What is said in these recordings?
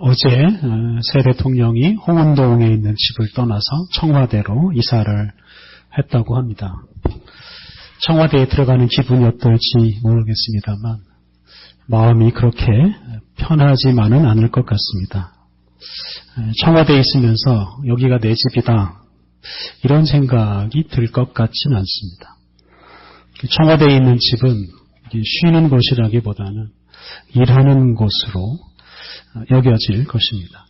어제 새 대통령이 홍은동에 있는 집을 떠나서 청와대로 이사를 했다고 합니다. 청와대에 들어가는 기분이 어떨지 모르겠습니다만 마음이 그렇게 편하지만은 않을 것 같습니다. 청와대에 있으면서 여기가 내 집이다 이런 생각이 들 것 같지는 않습니다. 청와대에 있는 집은 쉬는 곳이라기보다는 일하는 곳으로 여겨질 것입니다.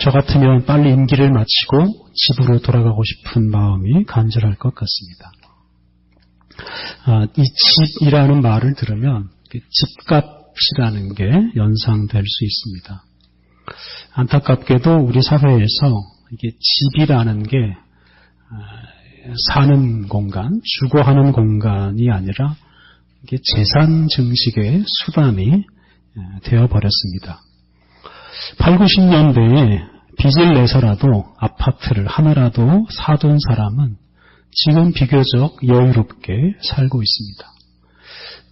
저 같으면 빨리 임기를 마치고 집으로 돌아가고 싶은 마음이 간절할 것 같습니다. 이 집이라는 말을 들으면 집값이라는 게 연상될 수 있습니다. 안타깝게도 우리 사회에서 이게 집이라는 게 사는 공간, 주거하는 공간이 아니라 이게 재산 증식의 수단이 되어버렸습니다. 8, 90년대에 빚을 내서라도 아파트를 하나라도 사둔 사람은 지금 비교적 여유롭게 살고 있습니다.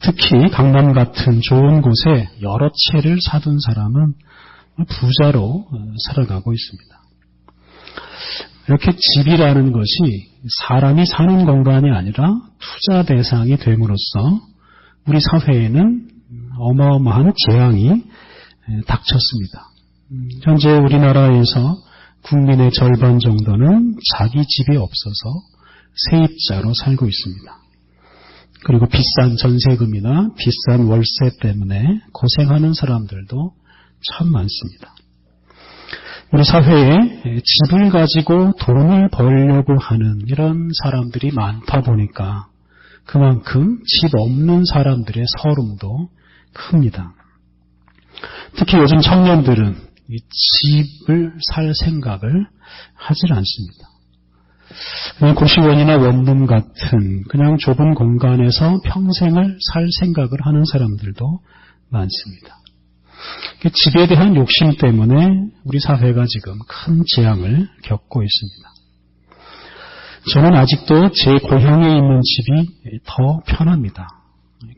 특히 강남 같은 좋은 곳에 여러 채를 사둔 사람은 부자로 살아가고 있습니다. 이렇게 집이라는 것이 사람이 사는 공간이 아니라 투자 대상이 됨으로써 우리 사회에는 어마어마한 재앙이 닥쳤습니다. 현재 우리나라에서 국민의 절반 정도는 자기 집이 없어서 세입자로 살고 있습니다. 그리고 비싼 전세금이나 비싼 월세 때문에 고생하는 사람들도 참 많습니다. 우리 사회에 집을 가지고 돈을 벌려고 하는 이런 사람들이 많다 보니까 그만큼 집 없는 사람들의 서름도 큽니다. 특히 요즘 청년들은 이 집을 살 생각을 하질 않습니다. 그냥 고시원이나 원룸 같은 그냥 좁은 공간에서 평생을 살 생각을 하는 사람들도 많습니다. 집에 대한 욕심 때문에 우리 사회가 지금 큰 재앙을 겪고 있습니다. 저는 아직도 제 고향에 있는 집이 더 편합니다.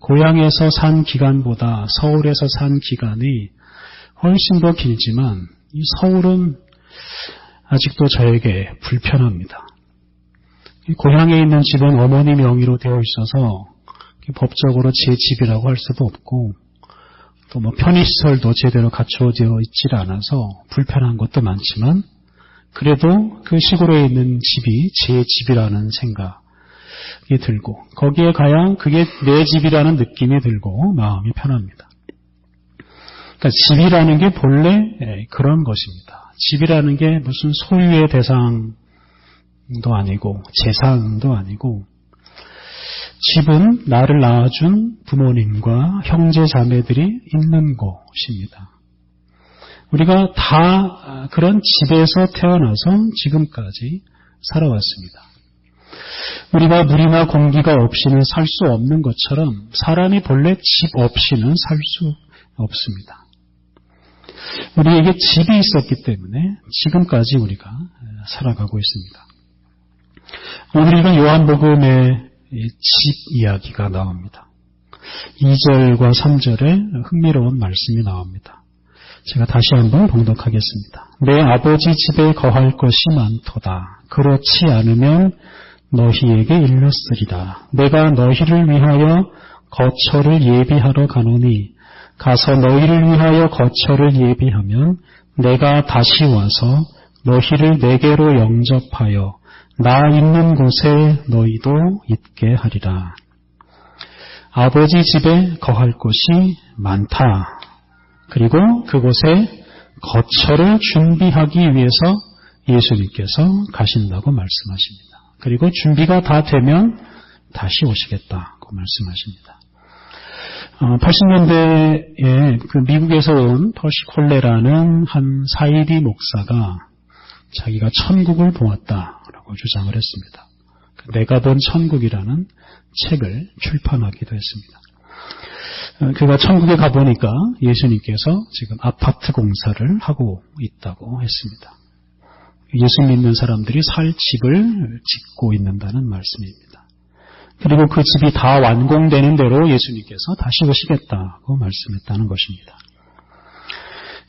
고향에서 산 기간보다 서울에서 산 기간이 훨씬 더 길지만 이 서울은 아직도 저에게 불편합니다. 고향에 있는 집은 어머니 명의로 되어 있어서 법적으로 제 집이라고 할 수도 없고 또 편의시설도 제대로 갖추어져 있질 않아서 불편한 것도 많지만 그래도 그 시골에 있는 집이 제 집이라는 생각이 들고 거기에 가야 그게 내 집이라는 느낌이 들고 마음이 편합니다. 그러니까 집이라는 게 본래 그런 것입니다. 집이라는 게 무슨 소유의 대상도 아니고 재산도 아니고 집은 나를 낳아준 부모님과 형제 자매들이 있는 곳입니다. 우리가 다 그런 집에서 태어나서 지금까지 살아왔습니다. 우리가 물이나 공기가 없이는 살 수 없는 것처럼 사람이 본래 집 없이는 살 수 없습니다. 우리에게 집이 있었기 때문에 지금까지 우리가 살아가고 있습니다. 오늘 읽은 요한복음의 집 이야기가 나옵니다. 2절과 3절에 흥미로운 말씀이 나옵니다. 제가 다시 한번 봉독하겠습니다. 내 아버지 집에 거할 것이 많도다. 그렇지 않으면 너희에게 일렀으리라. 내가 너희를 위하여 거처를 예비하러 가노니 가서 너희를 위하여 거처를 예비하면 내가 다시 와서 너희를 내게로 영접하여 나 있는 곳에 너희도 있게 하리라. 아버지 집에 거할 곳이 많다. 그리고 그곳에 거처를 준비하기 위해서 예수님께서 가신다고 말씀하십니다. 그리고 준비가 다 되면 다시 오시겠다고 말씀하십니다. 80년대에 그 미국에서 온 퍼시 콜레라는 한 사이비 목사가 자기가 천국을 보았다라고 주장을 했습니다. 내가 본 천국이라는 책을 출판하기도 했습니다. 그가 천국에 가보니까 예수님께서 지금 아파트 공사를 하고 있다고 했습니다. 예수 믿는 사람들이 살 집을 짓고 있는다는 말씀입니다. 그리고 그 집이 다 완공되는 대로 예수님께서 다시 오시겠다고 말씀했다는 것입니다.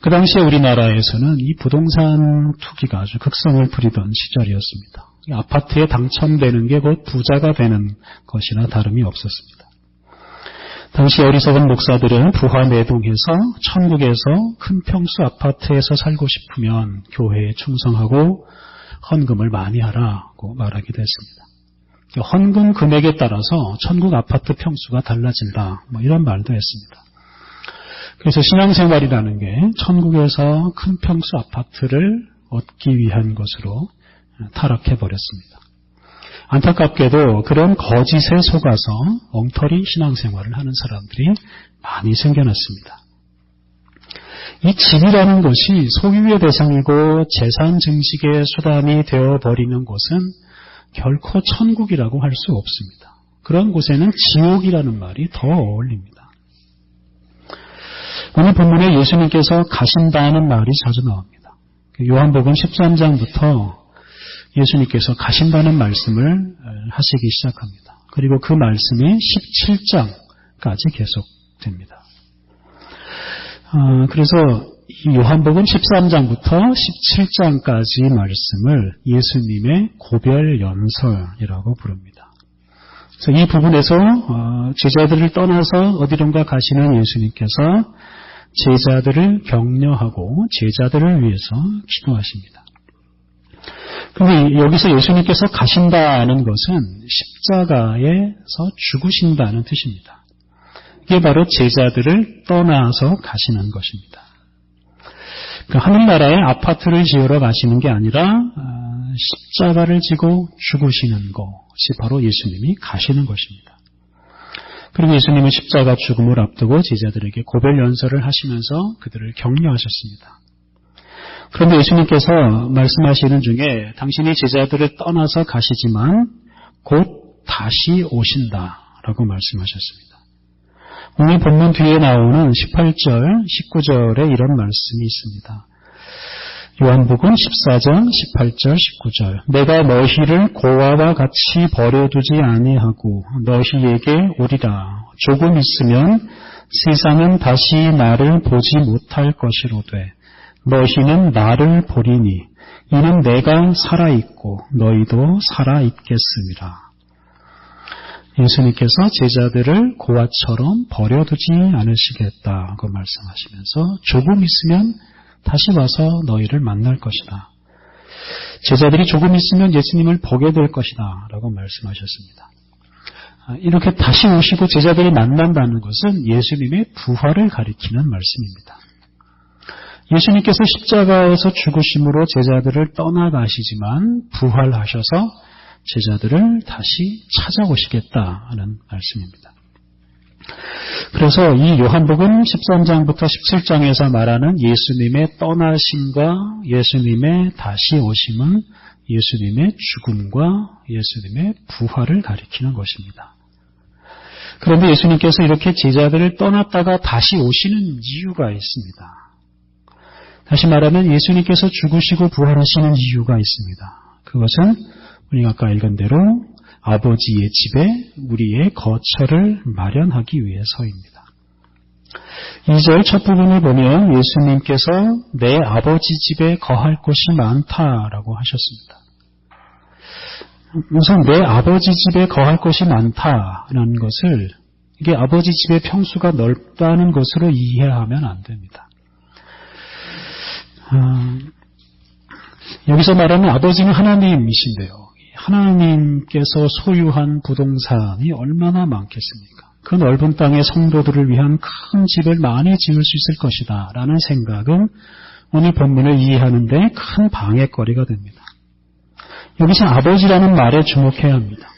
그 당시에 우리나라에서는 이 부동산 투기가 아주 극성을 부리던 시절이었습니다. 아파트에 당첨되는 게 곧 부자가 되는 것이나 다름이 없었습니다. 당시 어리석은 목사들은 부화매동해서 천국에서 큰 평수 아파트에서 살고 싶으면 교회에 충성하고 헌금을 많이 하라고 말하기도 했습니다. 헌금 금액에 따라서 천국 아파트 평수가 달라진다, 이런 말도 했습니다. 그래서 신앙생활이라는 게 천국에서 큰 평수 아파트를 얻기 위한 것으로 타락해버렸습니다. 안타깝게도 그런 거짓에 속아서 엉터리 신앙생활을 하는 사람들이 많이 생겨났습니다. 이 집이라는 것이 소유의 대상이고 재산 증식의 수단이 되어버리는 곳은 결코 천국이라고 할 수 없습니다. 그런 곳에는 지옥이라는 말이 더 어울립니다. 오늘 본문에 예수님께서 가신다는 말이 자주 나옵니다. 요한복음 13장부터 예수님께서 가신다는 말씀을 하시기 시작합니다. 그리고 그 말씀이 17장까지 계속됩니다. 그래서 이 요한복음 13장부터 17장까지 말씀을 예수님의 고별연설이라고 부릅니다. 그래서 이 부분에서 제자들을 떠나서 어디론가 가시는 예수님께서 제자들을 격려하고 제자들을 위해서 기도하십니다. 그런데 여기서 예수님께서 가신다는 것은 십자가에서 죽으신다는 뜻입니다. 이게 바로 제자들을 떠나서 가시는 것입니다. 하늘나라에 아파트를 지으러 가시는 게 아니라 십자가를 지고 죽으시는 것이 바로 예수님이 가시는 것입니다. 그리고 예수님은 십자가 죽음을 앞두고 제자들에게 고별연설을 하시면서 그들을 격려하셨습니다. 그런데 예수님께서 말씀하시는 중에 당신이 제자들을 떠나서 가시지만 곧 다시 오신다라고 말씀하셨습니다. 오늘 본문 뒤에 나오는 18절, 19절에 이런 말씀이 있습니다. 요한복음 14장 18절 19절 내가 너희를 고아와 같이 버려두지 아니하고 너희에게 오리라. 조금 있으면 세상은 다시 나를 보지 못할 것이로되 너희는 나를 보리니 이는 내가 살아있고 너희도 살아있겠음이라. 예수님께서 제자들을 고아처럼 버려두지 않으시겠다고 말씀하시면서 조금 있으면 다시 와서 너희를 만날 것이다. 제자들이 조금 있으면 예수님을 보게 될 것이다 라고 말씀하셨습니다. 이렇게 다시 오시고 제자들이 만난다는 것은 예수님의 부활을 가리키는 말씀입니다. 예수님께서 십자가에서 죽으심으로 제자들을 떠나가시지만 부활하셔서 제자들을 다시 찾아오시겠다는 말씀입니다. 그래서 이 요한복음 13장부터 17장에서 말하는 예수님의 떠나심과 예수님의 다시 오심은 예수님의 죽음과 예수님의 부활을 가리키는 것입니다. 그런데 예수님께서 이렇게 제자들을 떠났다가 다시 오시는 이유가 있습니다. 다시 말하면 예수님께서 죽으시고 부활하시는 이유가 있습니다. 그것은 우리가 아까 읽은 대로 아버지의 집에 우리의 거처를 마련하기 위해서입니다. 2절 첫 부분을 보면 예수님께서 내 아버지 집에 거할 곳이 많다라고 하셨습니다. 우선 내 아버지 집에 거할 곳이 많다라는 것을 이게 아버지 집의 평수가 넓다는 것으로 이해하면 안 됩니다. 여기서 말하는 아버지는 하나님이신데요. 하나님께서 소유한 부동산이 얼마나 많겠습니까? 그 넓은 땅에 성도들을 위한 큰 집을 많이 지을 수 있을 것이다 라는 생각은 오늘 본문을 이해하는 데 큰 방해거리가 됩니다. 여기서 아버지라는 말에 주목해야 합니다.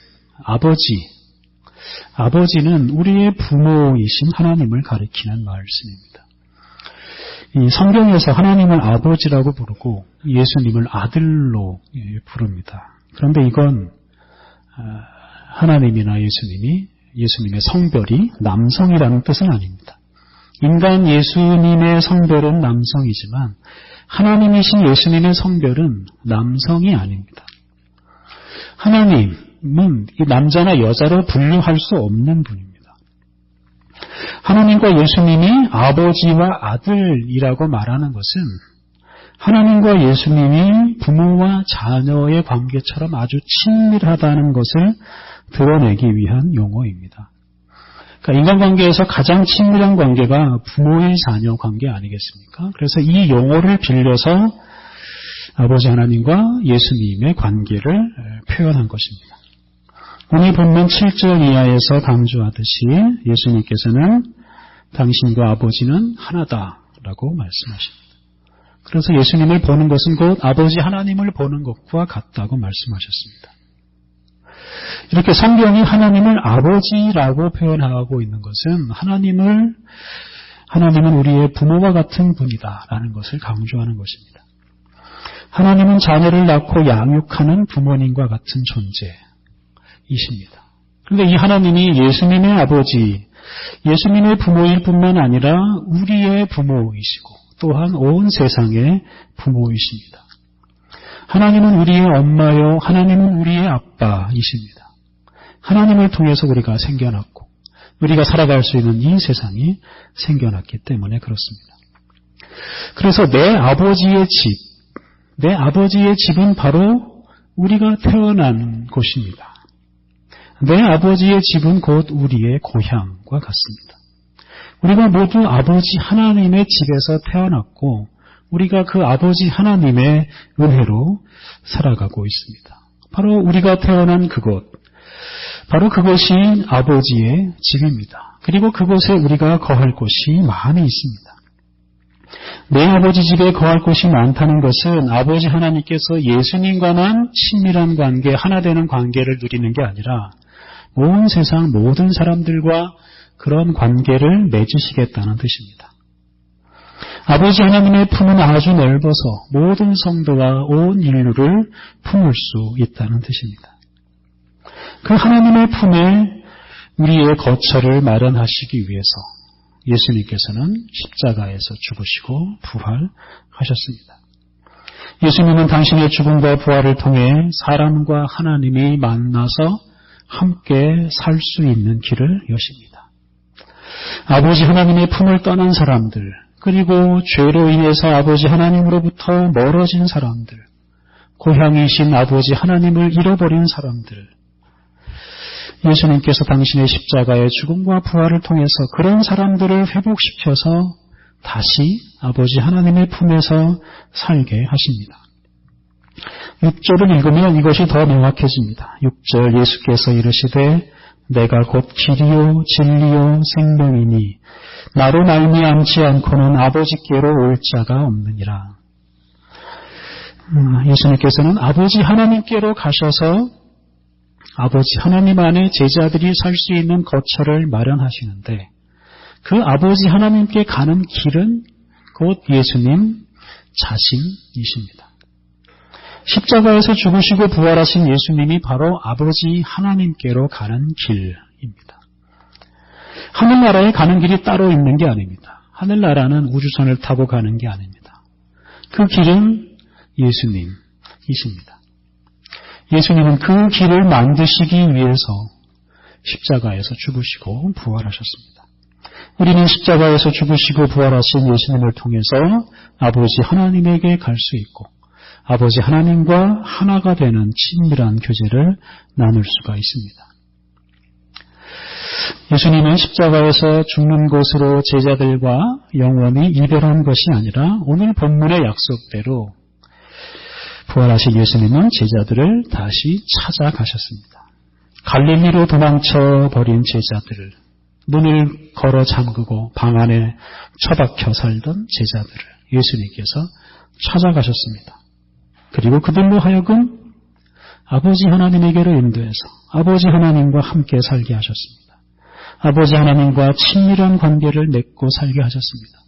아버지는 우리의 부모이신 하나님을 가리키는 말씀입니다. 이 성경에서 하나님을 아버지라고 부르고 예수님을 아들로 부릅니다. 그런데 이건 하나님이나 예수님의 성별이 남성이라는 뜻은 아닙니다. 인간 예수님의 성별은 남성이지만 하나님이신 예수님의 성별은 남성이 아닙니다. 하나님은 남자나 여자로 분류할 수 없는 분입니다. 하나님과 예수님이 아버지와 아들이라고 말하는 것은 하나님과 예수님이 부모와 자녀의 관계처럼 아주 친밀하다는 것을 드러내기 위한 용어입니다. 그러니까 인간관계에서 가장 친밀한 관계가 부모의 자녀 관계 아니겠습니까? 그래서 이 용어를 빌려서 아버지 하나님과 예수님의 관계를 표현한 것입니다. 오늘 본문 7절 이하에서 강조하듯이 예수님께서는 당신과 아버지는 하나다라고 말씀하십니다. 그래서 예수님을 보는 것은 곧 아버지 하나님을 보는 것과 같다고 말씀하셨습니다. 이렇게 성경이 하나님을 아버지라고 표현하고 있는 것은 하나님은 우리의 부모와 같은 분이다라는 것을 강조하는 것입니다. 하나님은 자녀를 낳고 양육하는 부모님과 같은 존재이십니다. 그런데 이 하나님이 예수님의 아버지, 예수님의 부모일 뿐만 아니라 우리의 부모이시고 또한 온 세상의 부모이십니다. 하나님은 우리의 엄마요, 하나님은 우리의 아빠이십니다. 하나님을 통해서 우리가 생겨났고 우리가 살아갈 수 있는 이 세상이 생겨났기 때문에 그렇습니다. 그래서 내 아버지의 집은 바로 우리가 태어난 곳입니다. 내 아버지의 집은 곧 우리의 고향과 같습니다. 우리가 모두 아버지 하나님의 집에서 태어났고 우리가 그 아버지 하나님의 은혜로 살아가고 있습니다. 바로 우리가 태어난 그곳, 바로 그것이 아버지의 집입니다. 그리고 그곳에 우리가 거할 곳이 많이 있습니다. 내 아버지 집에 거할 곳이 많다는 것은 아버지 하나님께서 예수님과만 친밀한 관계, 하나 되는 관계를 누리는 게 아니라 온 세상 모든 사람들과 그런 관계를 맺으시겠다는 뜻입니다. 아버지 하나님의 품은 아주 넓어서 모든 성도와 온 인류를 품을 수 있다는 뜻입니다. 그 하나님의 품에 우리의 거처를 마련하시기 위해서 예수님께서는 십자가에서 죽으시고 부활하셨습니다. 예수님은 당신의 죽음과 부활을 통해 사람과 하나님이 만나서 함께 살 수 있는 길을 여십니다. 아버지 하나님의 품을 떠난 사람들, 그리고 죄로 인해서 아버지 하나님으로부터 멀어진 사람들, 고향이신 아버지 하나님을 잃어버린 사람들, 예수님께서 당신의 십자가의 죽음과 부활을 통해서 그런 사람들을 회복시켜서 다시 아버지 하나님의 품에서 살게 하십니다. 6절을 읽으면 이것이 더 명확해집니다. 6절 예수께서 이르시되 내가 곧 길이요 진리요 생명이니 나로 말미암지 않고는 아버지께로 올 자가 없느니라. 예수님께서는 아버지 하나님께로 가셔서 아버지 하나님 안에 제자들이 살 수 있는 거처를 마련하시는데 그 아버지 하나님께 가는 길은 곧 예수님 자신이십니다. 십자가에서 죽으시고 부활하신 예수님이 바로 아버지 하나님께로 가는 길입니다. 하늘나라에 가는 길이 따로 있는 게 아닙니다. 하늘나라는 우주선을 타고 가는 게 아닙니다. 그 길은 예수님이십니다. 예수님은 그 길을 만드시기 위해서 십자가에서 죽으시고 부활하셨습니다. 우리는 십자가에서 죽으시고 부활하신 예수님을 통해서 아버지 하나님에게 갈 수 있고 아버지 하나님과 하나가 되는 친밀한 교제를 나눌 수가 있습니다. 예수님은 십자가에서 죽는 곳으로 제자들과 영원히 이별한 것이 아니라 오늘 본문의 약속대로 부활하신 예수님은 제자들을 다시 찾아가셨습니다. 갈릴리로 도망쳐 버린 제자들을, 문을 걸어 잠그고 방 안에 처박혀 살던 제자들을 예수님께서 찾아가셨습니다. 그리고 그들로 하여금 아버지 하나님에게로 인도해서 아버지 하나님과 함께 살게 하셨습니다. 아버지 하나님과 친밀한 관계를 맺고 살게 하셨습니다.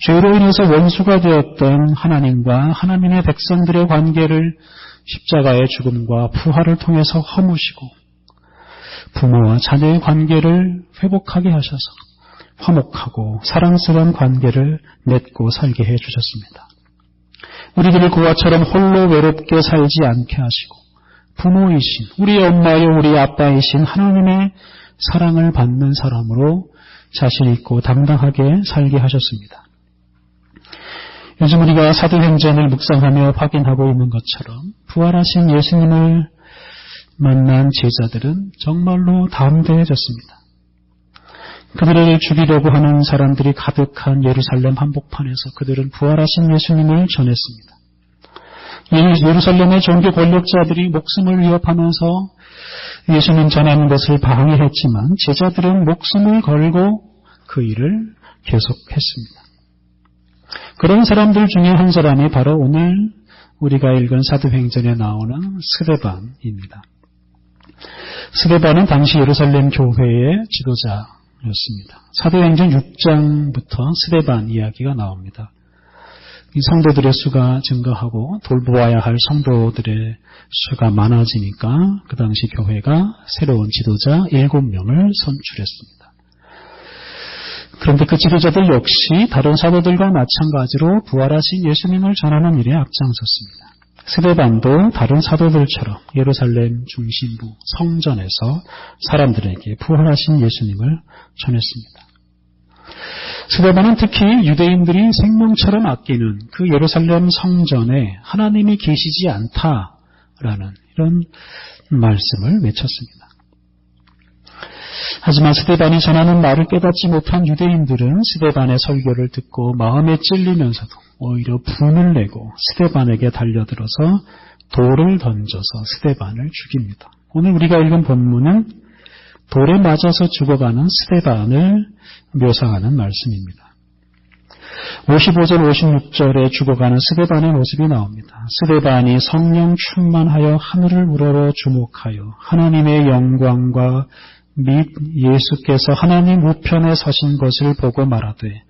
죄로 인해서 원수가 되었던 하나님과 하나님의 백성들의 관계를 십자가의 죽음과 부활을 통해서 허무시고 부모와 자녀의 관계를 회복하게 하셔서 화목하고 사랑스러운 관계를 맺고 살게 해주셨습니다. 우리들을 그와처럼 홀로 외롭게 살지 않게 하시고 부모이신 우리의 엄마요 우리의 아빠이신 하나님의 사랑을 받는 사람으로 자신 있고 당당하게 살게 하셨습니다. 요즘 우리가 사도행전을 묵상하며 확인하고 있는 것처럼 부활하신 예수님을 만난 제자들은 정말로 담대해졌습니다. 그들을 죽이려고 하는 사람들이 가득한 예루살렘 한복판에서 그들은 부활하신 예수님을 전했습니다. 예루살렘의 종교 권력자들이 목숨을 위협하면서 예수님 전하는 것을 방해했지만 제자들은 목숨을 걸고 그 일을 계속했습니다. 그런 사람들 중에 한 사람이 바로 오늘 우리가 읽은 사도행전에 나오는 스데반입니다. 스데반은 당시 예루살렘 교회의 지도자였습니다. 사도행전 6장부터 스데반 이야기가 나옵니다. 이 성도들의 수가 증가하고 돌보아야 할 성도들의 수가 많아지니까 그 당시 교회가 새로운 지도자 7명을 선출했습니다. 그런데 그 지도자들 역시 다른 사도들과 마찬가지로 부활하신 예수님을 전하는 일에 앞장섰습니다. 스데반도 다른 사도들처럼 예루살렘 중심부 성전에서 사람들에게 부활하신 예수님을 전했습니다. 스데반은 특히 유대인들이 생명처럼 아끼는 그 예루살렘 성전에 하나님이 계시지 않다라는 이런 말씀을 외쳤습니다. 하지만 스데반이 전하는 말을 깨닫지 못한 유대인들은 스데반의 설교를 듣고 마음에 찔리면서도 오히려 분을 내고 스데반에게 달려들어서 돌을 던져서 스데반을 죽입니다. 오늘 우리가 읽은 본문은 돌에 맞아서 죽어가는 스데반을 묘사하는 말씀입니다. 55절 56절에 죽어가는 스데반의 모습이 나옵니다. 스데반이 성령 충만하여 하늘을 우러러 주목하여 하나님의 영광과 및 예수께서 하나님 우편에 서신 것을 보고 말하되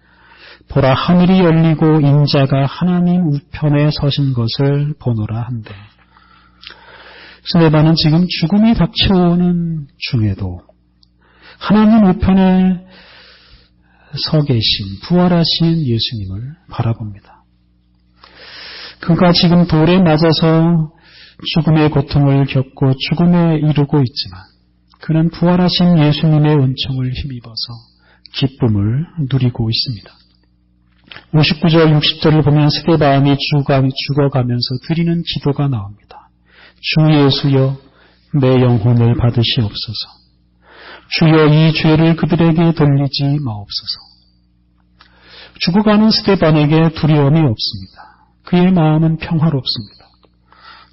보라 하늘이 열리고 인자가 하나님 우편에 서신 것을 보노라 한대. 스데반은 지금 죽음이 닥쳐오는 중에도 하나님 우편에 서 계신 부활하신 예수님을 바라봅니다. 그가 지금 돌에 맞아서 죽음의 고통을 겪고 죽음에 이르고 있지만 그는 부활하신 예수님의 은총을 힘입어서 기쁨을 누리고 있습니다. 59절 60절을 보면 스데반이 죽어가면서 드리는 기도가 나옵니다. 주 예수여 내 영혼을 받으시옵소서. 주여 이 죄를 그들에게 돌리지 마옵소서. 죽어가는 스데반에게 두려움이 없습니다. 그의 마음은 평화롭습니다.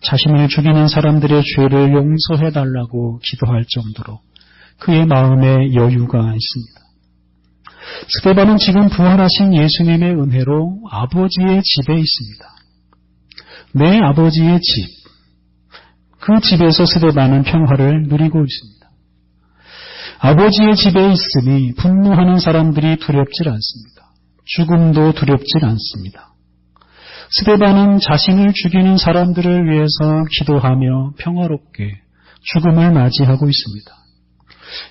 자신을 죽이는 사람들의 죄를 용서해달라고 기도할 정도로 그의 마음에 여유가 있습니다. 스데반은 지금 부활하신 예수님의 은혜로 아버지의 집에 있습니다. 내 아버지의 집, 그 집에서 스데반은 평화를 누리고 있습니다. 아버지의 집에 있으니 분노하는 사람들이 두렵질 않습니다. 죽음도 두렵질 않습니다. 스데반은 자신을 죽이는 사람들을 위해서 기도하며 평화롭게 죽음을 맞이하고 있습니다.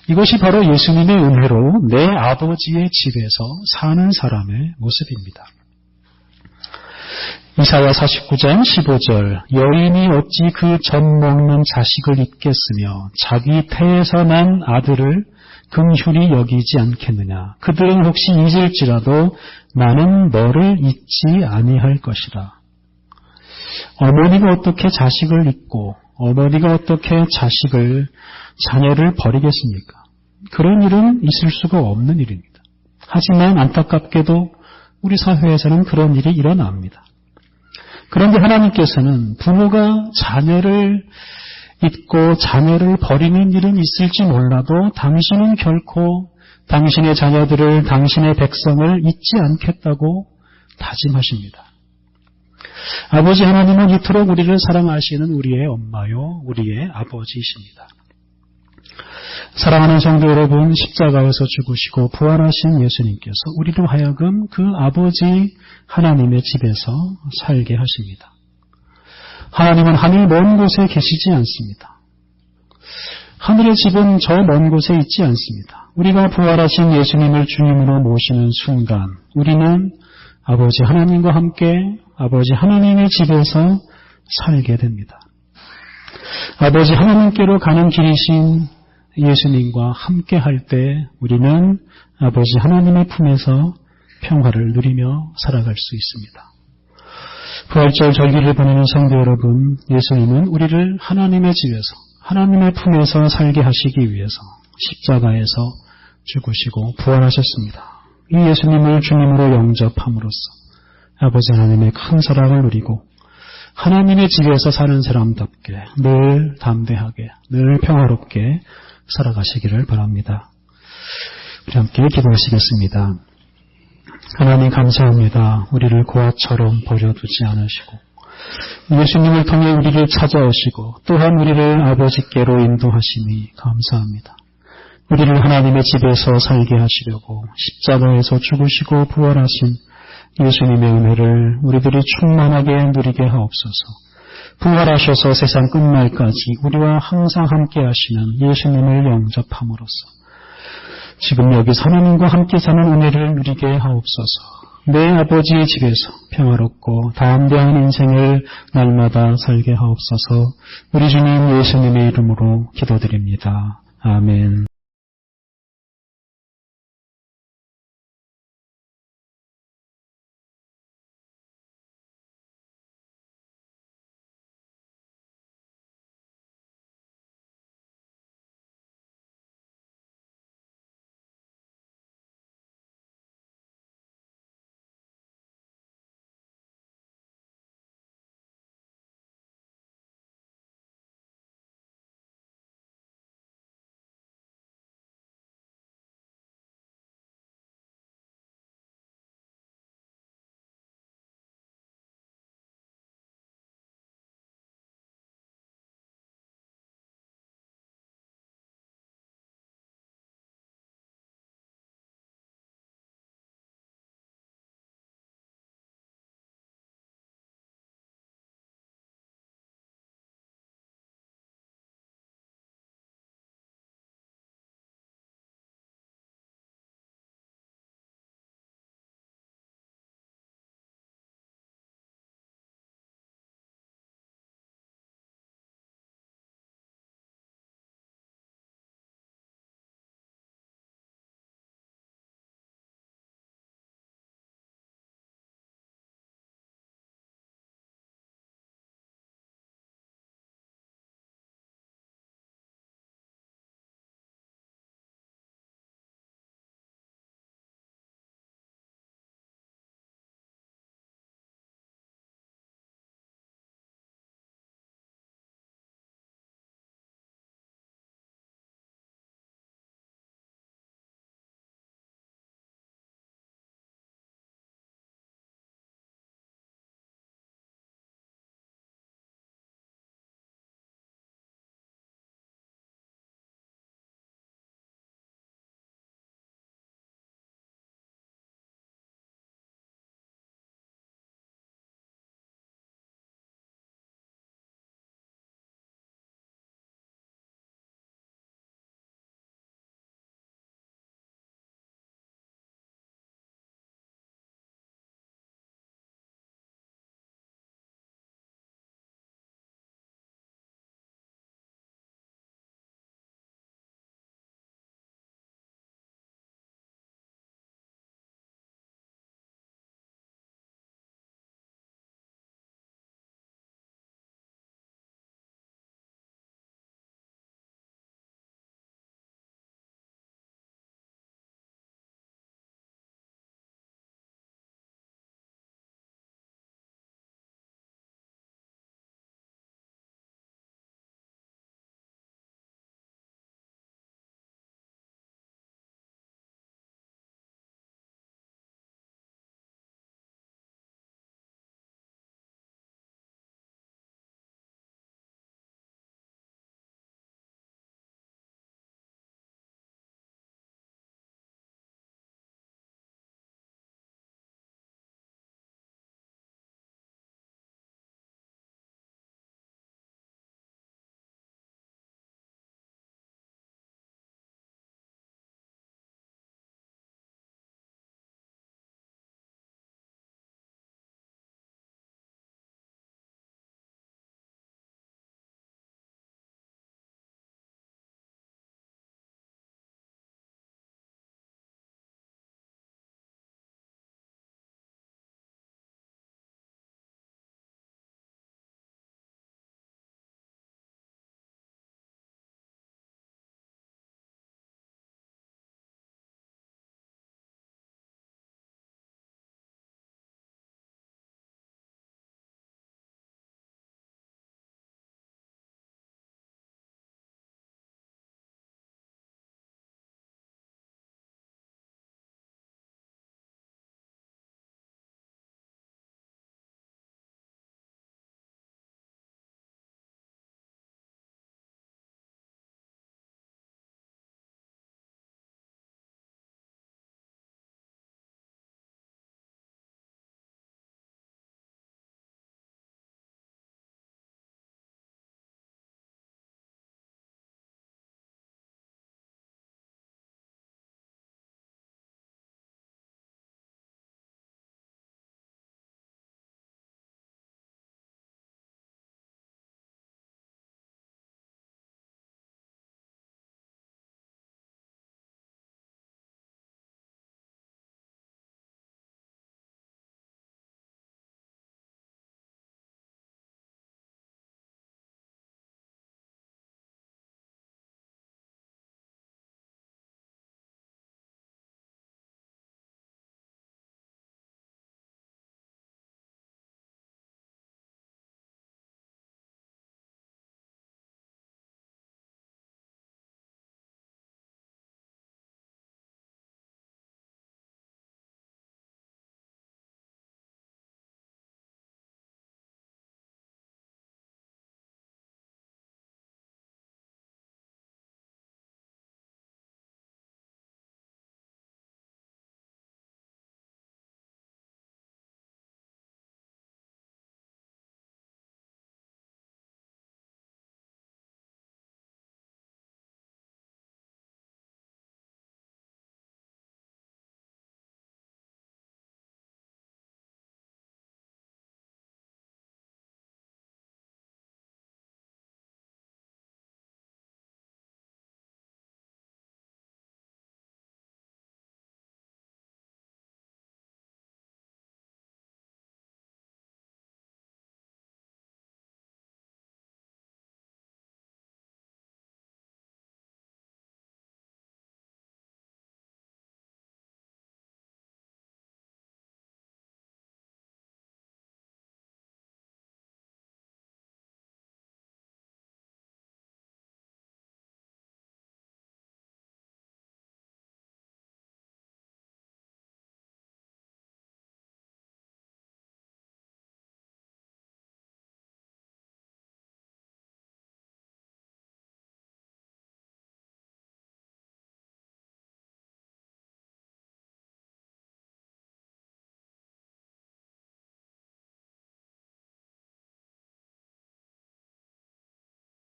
이것이 바로 예수님의 은혜로 내 아버지의 집에서 사는 사람의 모습입니다. 이사야 49장 15절 여인이 어찌 그 젖 먹는 자식을 잊겠으며 자기 태에서 난 아들을 긍휼히 여기지 않겠느냐. 그들은 혹시 잊을지라도 나는 너를 잊지 아니할 것이라. 어머니가 어떻게 자식을 잊고 어머니가 어떻게 자녀를 버리겠습니까? 그런 일은 있을 수가 없는 일입니다. 하지만 안타깝게도 우리 사회에서는 그런 일이 일어납니다. 그런데 하나님께서는 부모가 자녀를 잊고 자녀를 버리는 일은 있을지 몰라도 당신은 결코 당신의 자녀들을, 당신의 백성을 잊지 않겠다고 다짐하십니다. 아버지 하나님은 이토록 우리를 사랑하시는 우리의 엄마요, 우리의 아버지이십니다. 사랑하는 성도 여러분, 십자가에서 죽으시고 부활하신 예수님께서 우리로 하여금 그 아버지 하나님의 집에서 살게 하십니다. 하나님은 하늘 먼 곳에 계시지 않습니다. 하늘의 집은 저 먼 곳에 있지 않습니다. 우리가 부활하신 예수님을 주님으로 모시는 순간 우리는 아버지 하나님과 함께 아버지 하나님의 집에서 살게 됩니다. 아버지 하나님께로 가는 길이신 예수님과 함께 할 때 우리는 아버지 하나님의 품에서 평화를 누리며 살아갈 수 있습니다. 부활절 절기를 보내는 성도 여러분, 예수님은 우리를 하나님의 집에서, 하나님의 품에서 살게 하시기 위해서 십자가에서 죽으시고 부활하셨습니다. 이 예수님을 주님으로 영접함으로써 아버지 하나님의 큰 사랑을 누리고 하나님의 집에서 사는 사람답게 늘 담대하게, 늘 평화롭게 살아가시기를 바랍니다. 우리 함께 기도하시겠습니다. 하나님 감사합니다. 우리를 고아처럼 버려두지 않으시고 예수님을 통해 우리를 찾아오시고 또한 우리를 아버지께로 인도하시니 감사합니다. 우리를 하나님의 집에서 살게 하시려고 십자가에서 죽으시고 부활하신 예수님의 은혜를 우리들이 충만하게 누리게 하옵소서. 부활하셔서 세상 끝날까지 우리와 항상 함께 하시는 예수님을 영접함으로써 지금 여기 하나님과 함께 사는 은혜를 누리게 하옵소서. 내 아버지의 집에서 평화롭고 담대한 인생을 날마다 살게 하옵소서. 우리 주님 예수님의 이름으로 기도드립니다. 아멘.